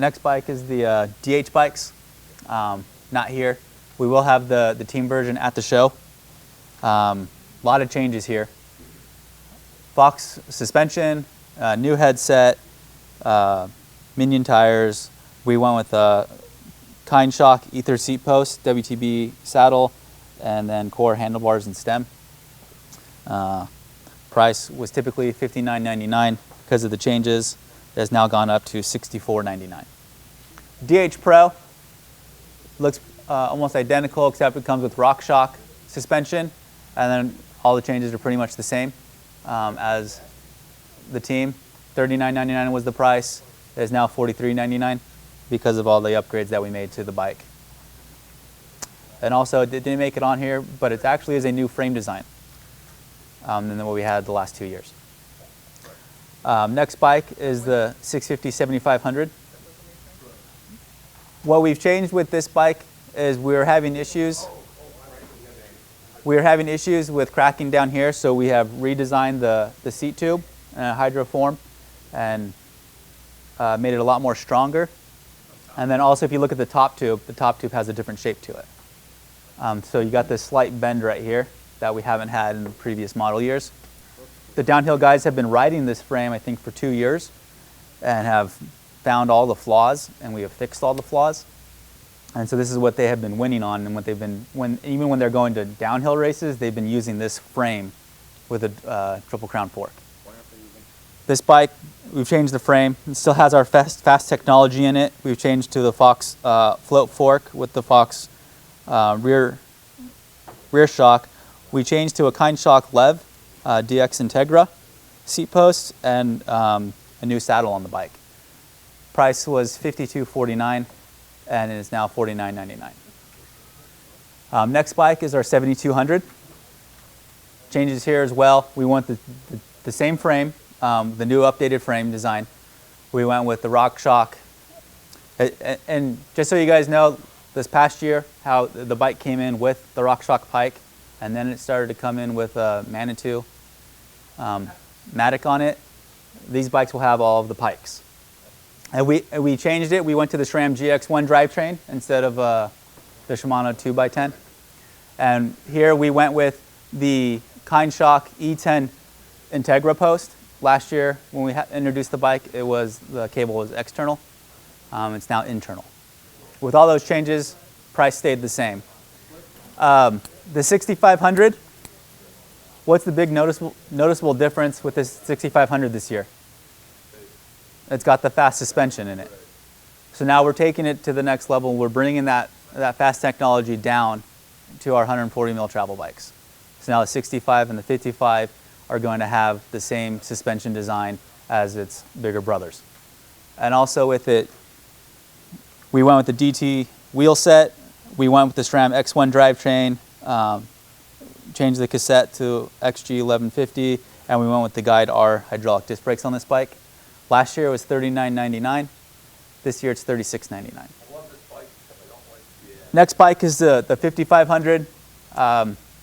next bike is the DH bikes. Not here. We will have the team version at the show. A lot of changes here. Fox suspension, new headset, Minion tires. We went with Kind Shock ether seat post, WTB saddle, and then core handlebars and stem. Price was typically $59.99. Because of the changes, it has now gone up to $64.99. DH Pro looks almost identical, except it comes with RockShox suspension, and then all the changes are pretty much the same as the team. $39.99 was the price. It is now $43.99 because of all the upgrades that we made to the bike. And also, it didn't make it on here, but it actually is a new frame design than what we had the last 2 years. Next bike is the Sixfifty 7500. What we've changed with this bike is we were having issues. We were having issues with cracking down here, so we have redesigned the seat tube in a hydroform and made it a lot more stronger. And then also, if you look at the top tube has a different shape to it. So you got this slight bend right here that we haven't had in the previous model years. The downhill guys have been riding this frame, I think, for 2 years and have found all the flaws, and we have fixed all the flaws. And so this is what they have been winning on, and what they've been, even when they're going to downhill races, they've been using this frame with a Triple Crown fork. This bike, we've changed the frame. It still has our fast technology in it. We've changed to the Fox float fork with the Fox rear shock. We changed to a Kind Shock Lev DX Integra seat post and a new saddle on the bike. Price was $52.49 and it is now $49.99. Next bike is our 7200. Changes here as well. We want the same frame, the new updated frame design. We went with the RockShox. And just so you guys know, this past year, how the bike came in with the RockShox Pike, and then it started to come in with a Manitou Matic on it. These bikes will have all of the pikes. And we changed it. We went to the SRAM GX1 drivetrain instead of the Shimano 2x10. And here we went with the Kind Shock E10 Integra post. Last year when we introduced the bike, the cable was external. It's now internal. With all those changes, price stayed the same. The 6500, what's the big noticeable difference with this 6500 this year? It's got the fast suspension in it. So now we're taking it to the next level. We're bringing that fast technology down to our 140 mil travel bikes. So now the 65 and the 55 are going to have the same suspension design as its bigger brothers. And also with it, we went with the DT wheel set. We went with the SRAM X1 drivetrain, changed the cassette to XG1150, and we went with the Guide R hydraulic disc brakes on this bike. Last year it was $39.99. This year it's $36.99. Next bike is the 5500.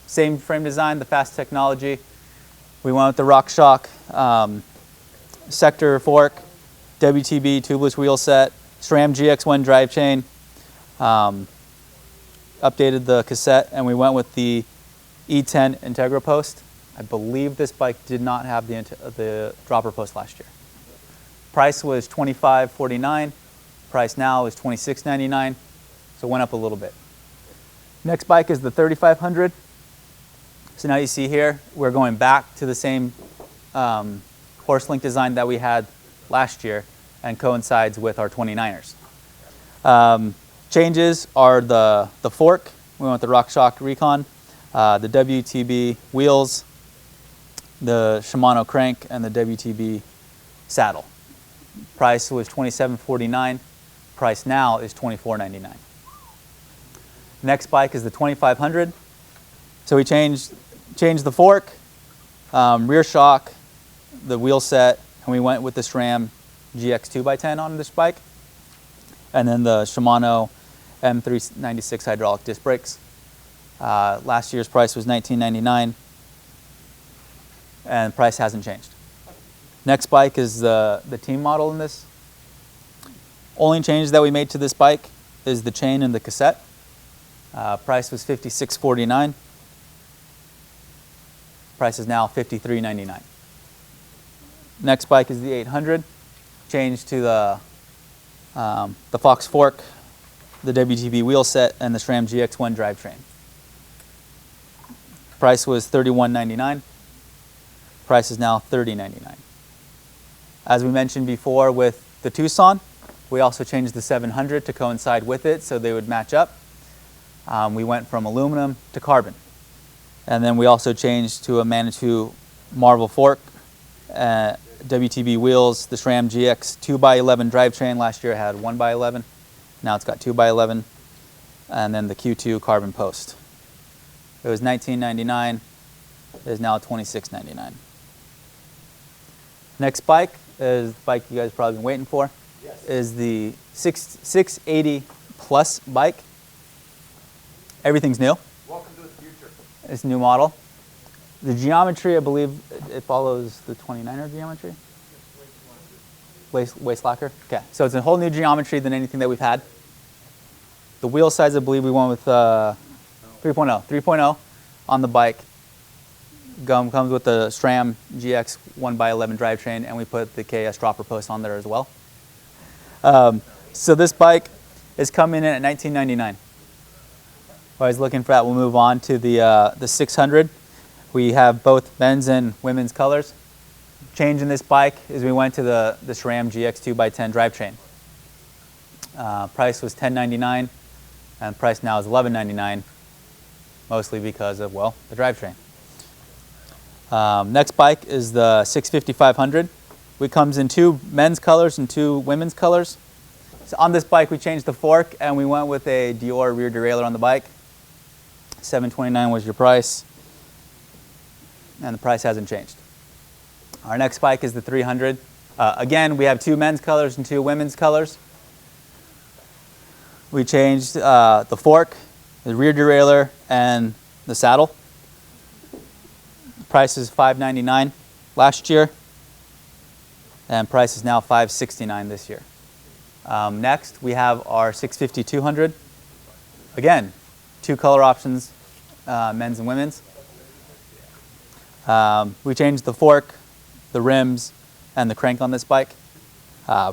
Same frame design, the fast technology. We went with the RockShox sector fork, WTB tubeless wheel set, SRAM GX1 drivechain, updated the cassette, and we went with the E10 Integra post. I believe this bike did not have the dropper post last year. Price was $25.49. Price now is $26.99, so it went up a little bit. Next bike is the 3500. So now you see here, we're going back to the same horse link design that we had last year and coincides with our 29ers. Changes are the fork. We went with the RockShox Recon, the WTB wheels, the Shimano crank, and the WTB saddle. Price was $27.49. Price now is $24.99. Next bike is the 2500. So we changed the fork, rear shock, the wheel set, and we went with the SRAM GX 2x10 on this bike. And then the Shimano M396 hydraulic disc brakes. Last year's price was $19.99, and price hasn't changed. Next bike is the team model in this. Only changes that we made to this bike is the chain and the cassette. Price was $56.49. Price is now $53.99. Next bike is the 800. Changed to the Fox fork, the WTB wheel set, and the SRAM GX1 drivetrain. Price was $31.99. Price is now $30.99. As we mentioned before with the Tucson, we also changed the 700 to coincide with it so they would match up. We went from aluminum to carbon. And then we also changed to a Manitou Marvel fork, WTB wheels, the SRAM GX 2x11 drivetrain. Last year it had 1x11. Now it's got 2x11. And then the Q2 carbon post. It was $19.99. It is now $26.99. Next bike is the bike you guys have probably been waiting for. Yes. Is the 680 Plus bike. Everything's new. Welcome to the future. It's a new model. The geometry, I believe, it follows the 29er geometry. Waist locker. Okay, so it's a whole new geometry than anything that we've had. The wheel size, I believe we went with 3.0 on the bike. Comes with the SRAM GX 1x11 drivetrain, and we put the KS dropper post on there as well. So this bike is coming in at $19.99. While I was looking for that, we'll move on to the 600. We have both men's and women's colors. Change in this bike is we went to the SRAM GX 2x10 drivetrain. Price was $10.99, and price now is $11.99, mostly because of, well, the drivetrain. Next bike is the 650 500. It comes in 2 men's colors and 2 women's colors. So on this bike, we changed the fork, and we went with a Dior rear derailleur on the bike. $729 was your price, and the price hasn't changed. Our next bike is the 300. Again, we have 2 men's colors and 2 women's colors. We changed the fork, the rear derailleur, and the saddle. The price is $599 last year, and price is now $569 this year. Next, we have our 650 200. Again, 2 color options, men's and women's. We changed the fork, the rims, and the crank on this bike.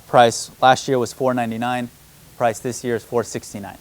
Price last year was $499. Price this year is $469.